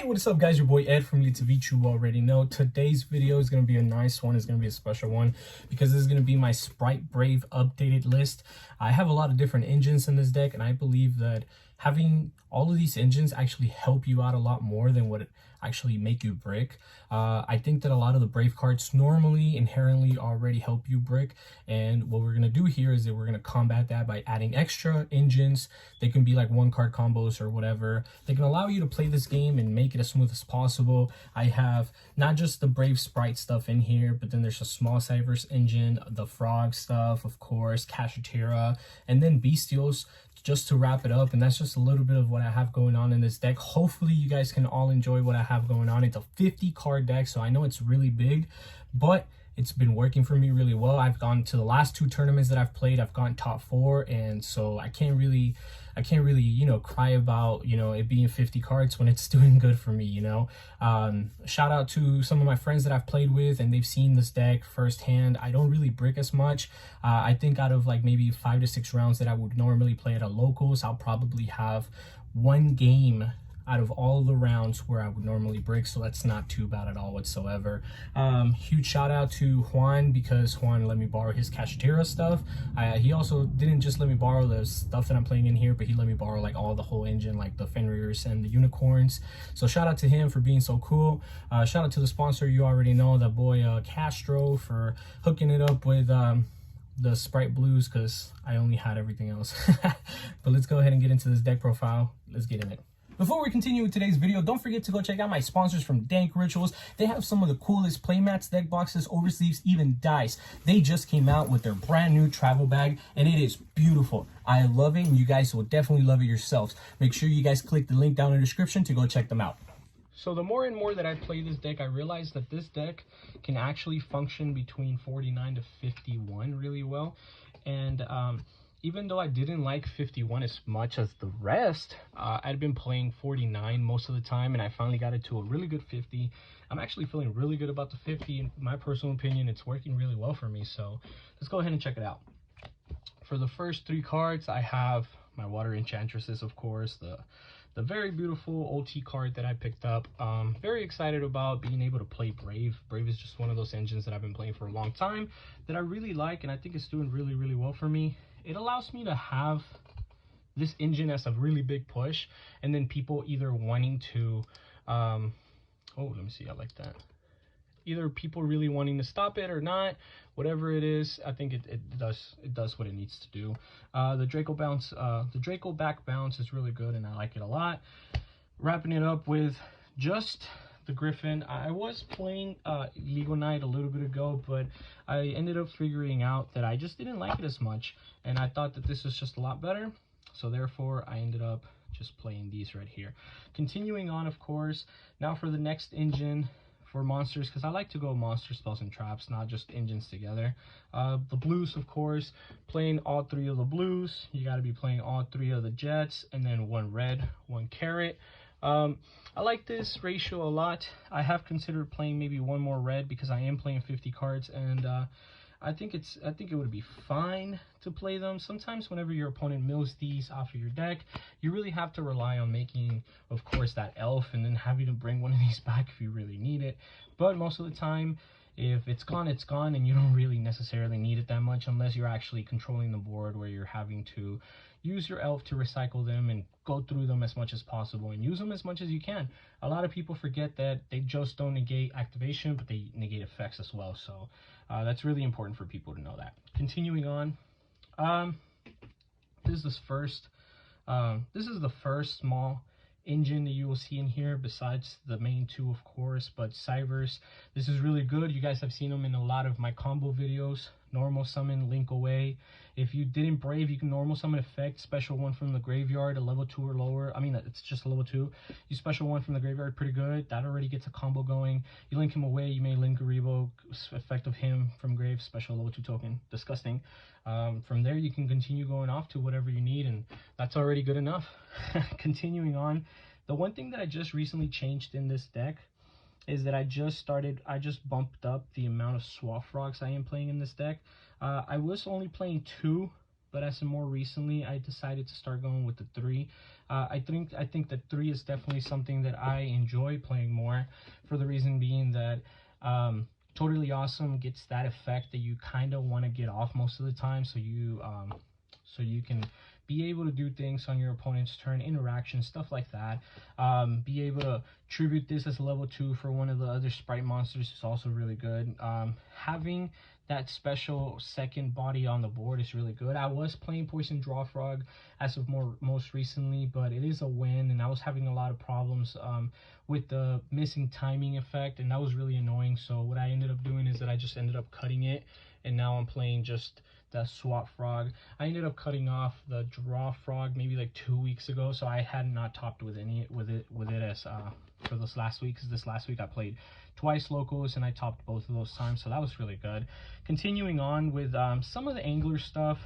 What is up, guys? Your boy Ed from YouTube. You already know today's video is going to be a nice one. It's going to be a special one because this is going to be my Spright Brave updated list. I have a lot of different engines in this deck, and I believe that having all of these engines actually help you out a lot more than what it actually make you brick. I think that a lot of the Brave cards normally inherently already help you brick, and what we're going to do here is that we're going to combat that by adding extra engines. They can be like one card combos or whatever. They can allow you to play this game and make it as smooth as possible. I have not just the Brave Spright stuff in here, but then there's a small Cyberse engine, the frog stuff, of course, Kashtira, and then Bystials just to wrap it up. And that's just a little bit of what I have going on in this deck. Hopefully you guys can all enjoy what I have going on. It's a 50 card deck, so I know it's really big, but it's been working for me really well. I've gone to the last 2 tournaments that I've played, I've gotten top 4, and so I can't really, you know, cry about, you know, it being 50 cards when it's doing good for me, you know. Shout out to some of my friends that I've played with and they've seen this deck firsthand. I don't really brick as much. I think out of like maybe 5 to 6 rounds that I would normally play at a locals, I'll probably have 1 game out of all the rounds where I would normally brick, so that's not too bad at all whatsoever. Huge shout out to Juan, because Juan let me borrow his Kashtira stuff. He also didn't just let me borrow the stuff that I'm playing in here, but he let me borrow like all the whole engine, like the Fenriers and the unicorns. So shout out to him for being so cool. Shout out to the sponsor, you already know, that boy Castro, for hooking it up with the Spright Blues, because I only had everything else. But let's go ahead and get into this deck profile. Let's get in it. Before we continue with today's video, don't forget to go check out my sponsors from Dank Rituals. They have some of the coolest playmats, deck boxes, oversleeves, even dice. They just came out with their brand new travel bag, and it is beautiful. I love it, and you guys will definitely love it yourselves. Make sure you guys click the link down in the description to go check them out. So the more and more that I play this deck, I realize that this deck can actually function between 49 to 51 really well. And even though I didn't like 51 as much as the rest, I'd been playing 49 most of the time, and I finally got it to a really good 50. I'm actually feeling really good about the 50. In my personal opinion, it's working really well for me. So let's go ahead and check it out. For the first 3 cards, I have my Water Enchantresses, of course, the very beautiful OT card that I picked up. Very excited about being able to play Brave. Brave is just one of those engines that I've been playing for a long time that I really like, and I think it's doing really, really well for me. It allows me to have this engine as a really big push, and then people either wanting to, oh, let me see, I like that. Either people really wanting to stop it or not, whatever it is, I think it does what it needs to do. The Draco bounce, the Draco back bounce is really good, and I like it a lot. Wrapping it up with just the Griffin. I was playing Legal Knight a little bit ago, but I ended up figuring out that I just didn't like it as much, and I thought that this was just a lot better, so therefore I ended up just playing these right here. Continuing on, of course, now for the next engine for monsters, because I like to go monster spells and traps, not just engines together. The blues, of course, playing all 3 of the blues. You got to be playing all 3 of the jets, and then 1 red, 1 carrot. I like this ratio a lot. I have considered playing maybe 1 more red, because I am playing 50 cards, and I think it would be fine to play them. Sometimes whenever your opponent mills these off of your deck, you really have to rely on making, of course, that elf, and then having to bring one of these back if you really need it. But most of the time, if it's gone, it's gone, and you don't really necessarily need it that much unless you're actually controlling the board, where you're having to use your elf to recycle them and go through them as much as possible and use them as much as you can. A lot of people forget that they just don't negate activation, but they negate effects as well. So that's really important for people to know that. Continuing on, this is the first small engine that you will see in here, besides the main 2, of course, but Cyberse. This is really good. You guys have seen them in a lot of my combo videos. Normal summon, link away. If you didn't Brave, you can normal summon effect, special 1 from the graveyard, a level 2 or lower. I mean, it's just a level 2. You special 1 from the graveyard, pretty good. That already gets a combo going. You link him away, you may link Garibo, effect of him from grave, special level 2 token. Disgusting. From there, you can continue going off to whatever you need, and that's already good enough. Continuing on, the one thing that I just recently changed in this deck is that I just bumped up the amount of Swath Frogs I am playing in this deck. I was only playing 2 but as of more recently, I decided to start going with the 3. I think the 3 is definitely something that I enjoy playing more, for the reason being that Totally Awesome gets that effect that you kind of want to get off most of the time, so you can be able to do things on your opponent's turn, interactions, stuff like that. Be able to tribute this as a level 2 for one of the other Spright monsters is also really good. Having that special second body on the board is really good. I was playing Poison Draw Frog as of most recently, but it is a win, and I was having a lot of problems with the missing timing effect, and that was really annoying. So what I ended up doing is that I just ended up cutting it, and now I'm playing just the Swap Frog. I ended up cutting off the Draw Frog maybe like 2 weeks ago, so I had not topped with it as for this last week, because this last week I played twice locals and I topped both of those times, so that was really good. Continuing on with some of the angler stuff,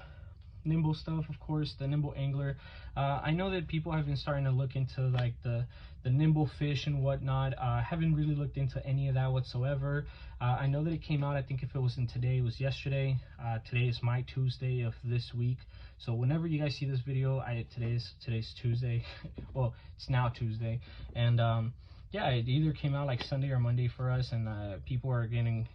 nimble stuff, of course, the nimble angler. I know that people have been starting to look into like the nimble fish and whatnot. Haven't really looked into any of that whatsoever. I know that it came out, I think if it wasn't today, it was yesterday. Today is my Tuesday of this week, so whenever you guys see this video, today's Tuesday. Well, it's now Tuesday, and yeah, it either came out like Sunday or Monday for us, and people are getting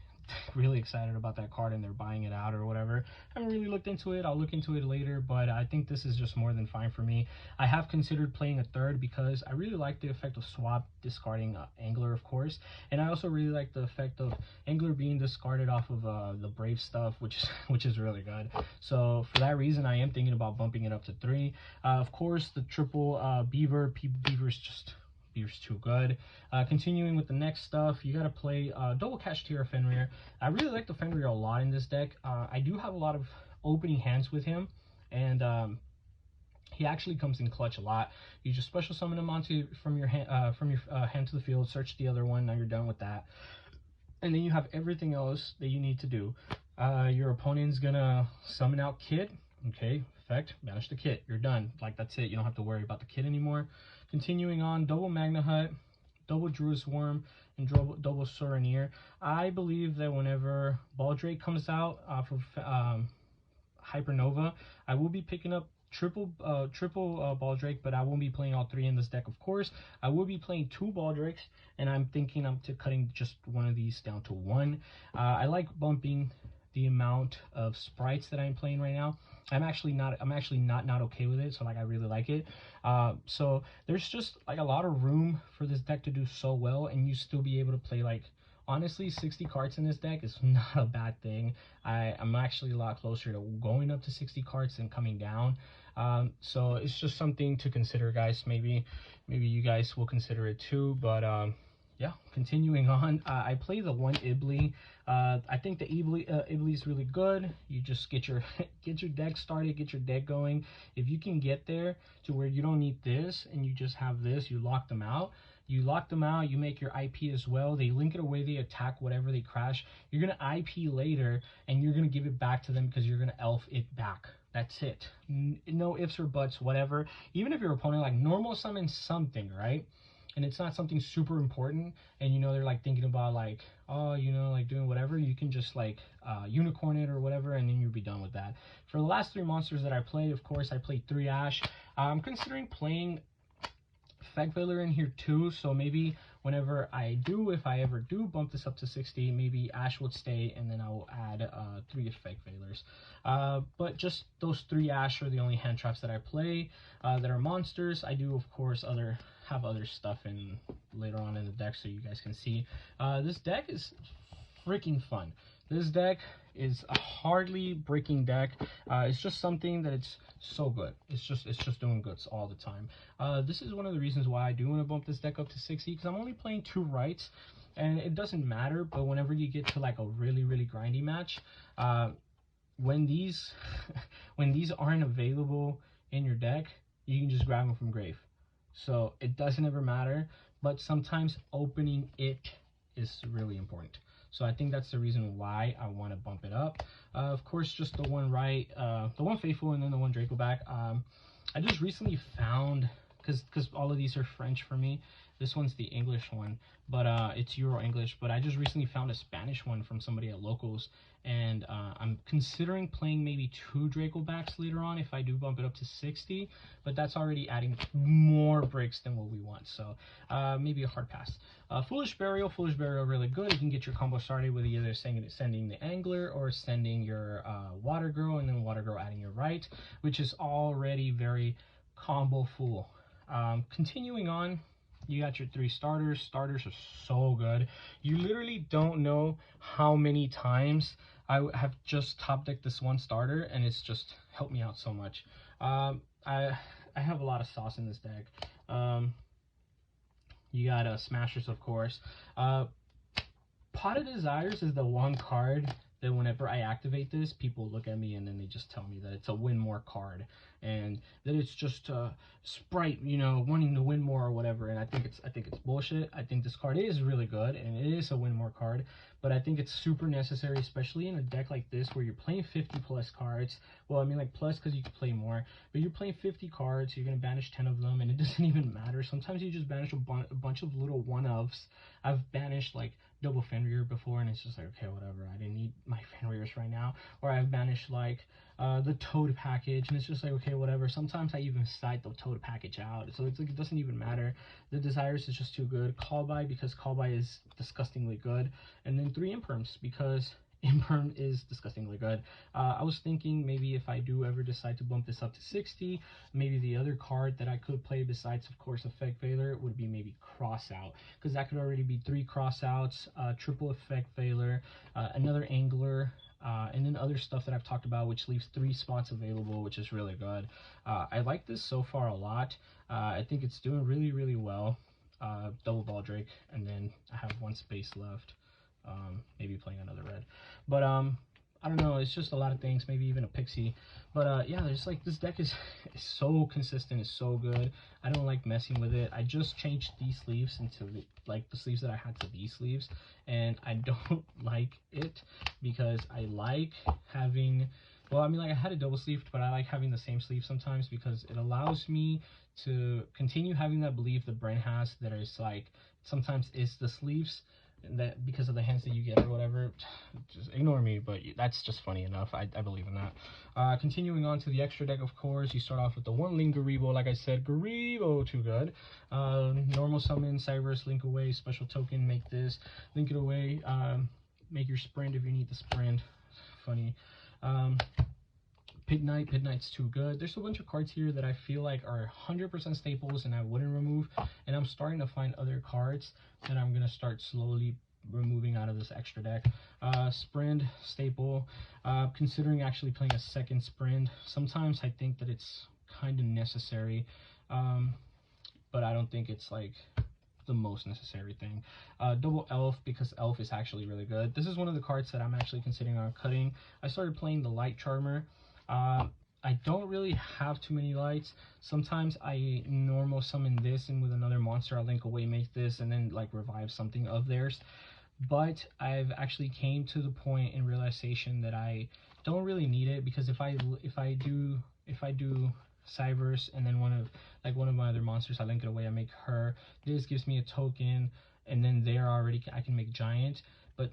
really excited about that card and they're buying it out or whatever. I haven't really looked into it. I'll look into it later, but I think this is just more than fine for me. I have considered playing a 3rd because I really like the effect of swap discarding angler, of course, and I also really like the effect of angler being discarded off of the brave stuff, which is really good. So for that reason, I am thinking about bumping it up to 3. Of course, the triple beaver. Beaver's too good. Continuing with the next stuff, you gotta play double Kashtira Fenrir. I really like the Fenrir a lot in this deck. I do have a lot of opening hands with him, and he actually comes in clutch a lot. You just special summon him onto from your hand to the field, search the other one. Now you're done with that, and then you have everything else that you need to do. Your opponent's gonna summon out Kit. Okay, effect, banish the Kit. You're done. Like, that's it. You don't have to worry about the Kit anymore. Continuing on, double Magna Hut, double Druid's Worm, and double Soraneer. I believe that whenever Baldrake comes out for Hypernova, I will be picking up triple Baldrake, but I won't be playing all 3 in this deck, of course. I will be playing 2 Baldrakes, and I'm thinking of cutting just one of these down to 1. I like bumping the amount of sprites that I'm playing right now. I'm actually not okay with it, so like I really like it. So there's just like a lot of room for this deck to do so well, and you still be able to play like, honestly, 60 cards in this deck is not a bad thing. I'm actually a lot closer to going up to 60 cards than coming down. So it's just something to consider, guys. Maybe you guys will consider it too, but yeah, continuing on, I play the 1 Ibli. I think the Ibli is really good. You just get your deck started, get your deck going. If you can get there to where you don't need this and you just have this, you lock them out. You make your IP as well. They link it away, they attack whatever they crash. You're going to IP later, and you're going to give it back to them because you're going to elf it back. That's it. No ifs or buts, whatever. Even if your opponent like normal summons something, right? And it's not something super important, and you know they're like thinking about like, oh, you know, like doing whatever, you can just like unicorn it or whatever, and then you'll be done with that. For the last 3 monsters that I played, of course, I played 3 Ash. I'm considering playing Effect Veiler in here too, so maybe whenever if I ever do bump this up to 60, maybe Ash would stay, and then I will add 3 Effect Veilers. But just those 3 Ash are the only hand traps that I play that are monsters. I do, of course, have other stuff in later on in the deck, so you guys can see. This deck is freaking fun. This deck is a hardly breaking deck. It's just something that it's so good. It's just doing good all the time. This is one of the reasons why I do want to bump this deck up to 60, because I'm only playing 2 rights, and it doesn't matter. But whenever you get to like a really grindy match, when these aren't available in your deck, you can just grab them from grave. So it doesn't ever matter, but sometimes opening it is really important. So I think that's the reason why I want to bump it up. Of course, just the 1 right, the 1 faithful, and then the 1 Draco back. I just recently found because all of these are French for me. This one's the English one, but it's Euro English. But I just recently found a Spanish one from somebody at Locals, and I'm considering playing maybe 2 Draco backs later on if I do bump it up to 60. But that's already adding more breaks than what we want, so maybe a hard pass. Foolish Burial really good. You can get your combo started with either sending the Angler or sending your Water Girl, and then Water Girl adding your right, which is already very combo full. Continuing on, you got your 3 starters. Starters are so good. You literally don't know how many times I have just top decked this one starter, and it's just helped me out so much. I have a lot of sauce in this deck. You got Smashers, of course. Pot of Desires is the one card that whenever I activate this, people look at me and then they just tell me that it's a win more card, and that it's just Spright, you know, wanting to win more or whatever. And I think it's bullshit. I think this card is really good and it is a win more card, but I think it's super necessary, especially in a deck like this where you're playing 50 plus cards. Well, I mean, like, plus because you can play more, but you're playing 50 cards, so you're gonna banish 10 of them, and it doesn't even matter. Sometimes you just banish a bunch of little one-ofs. I've banished like double Fenrir before, and it's just like, okay, whatever, I didn't need my Fenrirs right now. Or I've banished like the Toad package, and it's just like, okay, whatever. Sometimes I even side the Toad package out, so it's like, it doesn't even matter. The Desires is just too good. Call by, because Call by is disgustingly good, and then 3 Imperms because Imperm is disgustingly good. I was thinking maybe if I do ever decide to bump this up to 60, maybe the other card that I could play besides, of course, Effect Veiler would be maybe Crossout, because that could already be 3 Crossouts, triple Effect Veiler, another Angler, and then other stuff that I've talked about, which leaves 3 spots available, which is really good. I like this so far a lot. I think it's doing really, really well. Double Baldrake, and then I have 1 space left. Maybe playing another red, but I don't know, it's just a lot of things, maybe even a Pixie. But yeah, there's like, this deck is so consistent, it's so good. I don't like messing with it. I just changed these sleeves into the sleeves that I had to these sleeves, and I don't like it because I like having, well, I mean, like, I had a double sleeved, but I like having the same sleeve sometimes because it allows me to continue having that belief that Brent has, that is like, sometimes it's the sleeves that because of the hands that you get or whatever. Just ignore me, but that's just funny enough. I believe in that. Continuing on to the extra deck, of course, you start off with the 1 Link Garibo. Like I said, Garibo, too good. Normal summon, Cyberse, link away, special token, make this, link it away, make your sprint if you need the sprint. Funny. Pit Knight's too good. There's a bunch of cards here that I feel like are 100% staples and I wouldn't remove, and I'm starting to find other cards that I'm gonna start slowly removing out of this extra deck. Sprint, staple. Considering actually playing a second Sprint. Sometimes I think that it's kind of necessary, but I don't think it's like the most necessary thing. Double Elf, because Elf is actually really good. This is one of the cards that I'm actually considering on cutting. I started playing the Light Charmer. I don't really have too many lights. Sometimes I normal summon this, and with another monster I'll link away, make this, and then like revive something of theirs. But I've actually came to the point in realization that I don't really need it, because if I do Cyberse and then one of my other monsters, I link it away, I make her. This gives me a token, and then there already I can make giant. But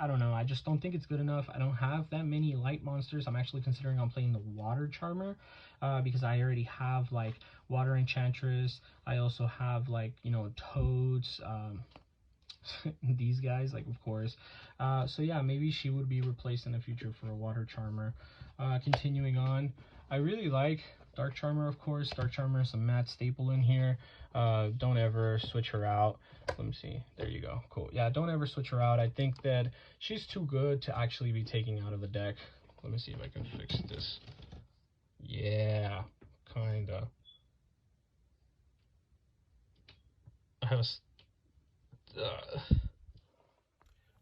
I don't know, I just don't think it's good enough. I don't have that many light monsters. I'm actually considering on playing the Water Charmer, because I already have like Water Enchantress. I also have, like, you know, Toads, these guys, like, of course. So yeah, maybe she would be replaced in the future for a Water Charmer. Continuing on, I really like Dark Charmer, of course. Dark Charmer is a mad staple in here. Don't ever switch her out. Let me see. There you go. Cool. Yeah, don't ever switch her out. I think that she's too good to actually be taking out of the deck. Let me see if I can fix this. Yeah, kinda. I have a...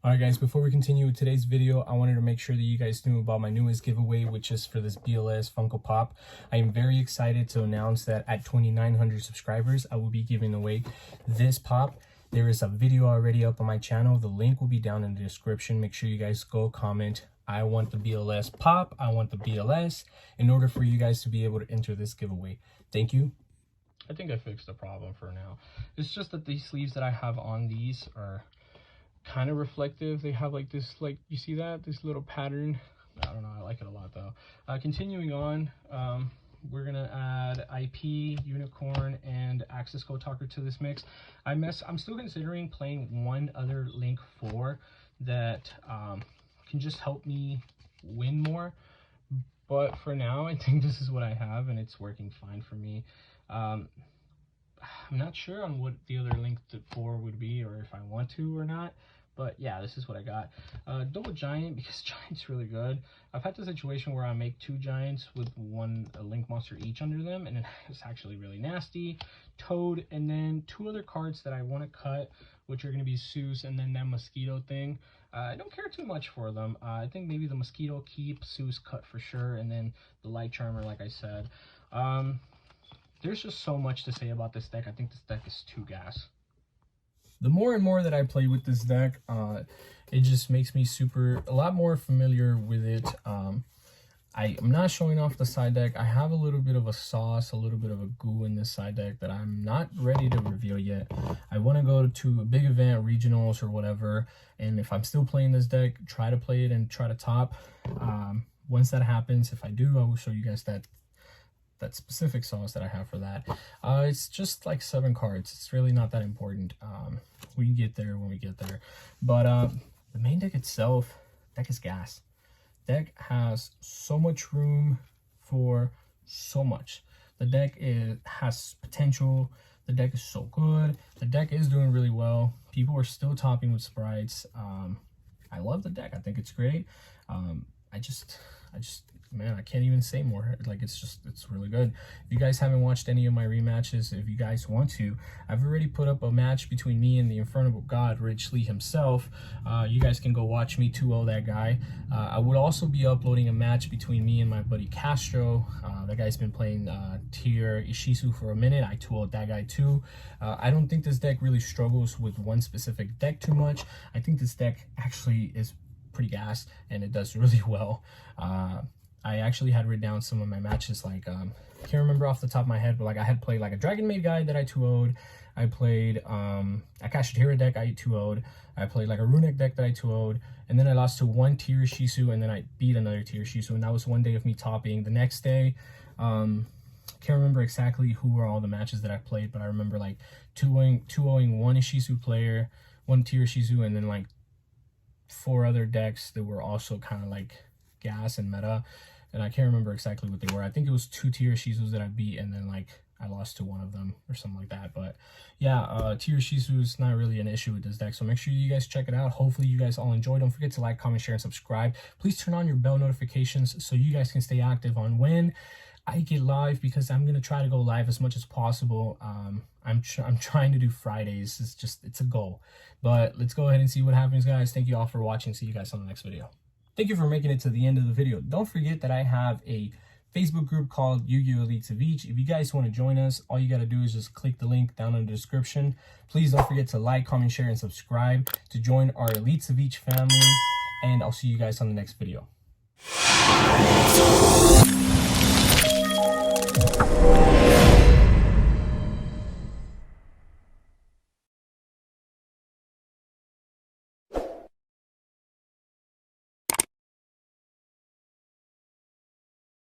Alright guys, before we continue with today's video, I wanted to make sure that you guys knew about my newest giveaway, which is for this BLS Funko Pop. I am very excited to announce that at 2,900 subscribers, I will be giving away this pop. There is a video already up on my channel. The link will be down in the description. Make sure you guys go comment, I want the BLS pop, I want the BLS, in order for you guys to be able to enter this giveaway. Thank you. I think I fixed the problem for now. It's just that these sleeves that I have on these are kind of reflective. They have like this, like, you see that, this little pattern. I don't know, I like it a lot though. Continuing on, we're gonna add IP, Unicorn, and Axis Code Talker to this mix. I'm still considering playing one other Link 4 that can just help me win more, but for now I think this is what I have and it's working fine for me. I'm not sure on what the other Link 4 would be, or if I want to or not. But yeah, this is what I got. Double Giant, because Giant's really good. I've had the situation where I make 2 Giants with a Link monster each under them, and it's actually really nasty. Toad, and then 2 other cards that I want to cut, which are going to be Seuss and then that Mosquito thing. I don't care too much for them. I think maybe the Mosquito keep, Seuss cut for sure, and then the Light Charmer, like I said. There's just so much to say about this deck. I think this deck is too gas. The more and more that I play with this deck, it just makes me a lot more familiar with it. I'm not showing off the side deck. I have a little bit of a sauce, a little bit of a goo in this side deck that I'm not ready to reveal yet. I want to go to a big event, regionals or whatever, and if I'm still playing this deck, try to play it and try to top. Once that happens, if I do, I will show you guys that specific sauce that I have for that. It's just like 7 cards. It's really not that important. We can get there when we get there. But the main deck itself, deck is gas. Deck has so much room for so much. The deck has potential. The deck is so good. The deck is doing really well. People are still topping with Sprites. I love the deck. I think it's great. I just man, I can't even say more. Like, it's really good. If you guys haven't watched any of my rematches, if you guys want to, I've already put up a match between me and the Infernal God, Rich Lee himself. You guys can go watch me 2-0 that guy. I would also be uploading a match between me and my buddy Castro. That guy's been playing tier Ishizu for a minute. I 2-0'd that guy too. I don't think this deck really struggles with one specific deck too much. I think this deck actually is pretty gas and it does really well. I actually had written down some of my matches, like can't remember off the top of my head, but like I had played like a Dragon Maid guy that I 2-0'd. I played a Kashtira deck I 2-0'd. I played like a Runic deck that I 2-0'd, and then I lost to one tier Shisu, and then I beat another tier Shisu, and that was one day of me topping. The next day, can't remember exactly who were all the matches that I played, but I remember like 2-0'ing one Ishizu player, one tier Shizu, and then like 4 other decks that were also kind of like gas and meta, and I can't remember exactly what they were. I think it was 2 tier Shizus that I beat, and then like I lost to one of them or something like that. But yeah, tier Shizu is not really an issue with this deck, so make sure you guys check it out. Hopefully you guys all enjoy. Don't forget to like, comment, share, and subscribe. Please turn on your bell notifications so you guys can stay active on when I get live, because I'm gonna try to go live as much as possible. I'm trying to do Fridays. It's a goal. But let's go ahead and see what happens, guys. Thank you all for watching. See you guys on the next video. Thank you for making it to the end of the video. Don't forget that I have a Facebook group called Yu-Gi-Oh! Elites of Each. If you guys want to join us, all you got to do is just click the link down in the description. Please don't forget to like, comment, share, and subscribe to join our Elites of Each family. And I'll see you guys on the next video.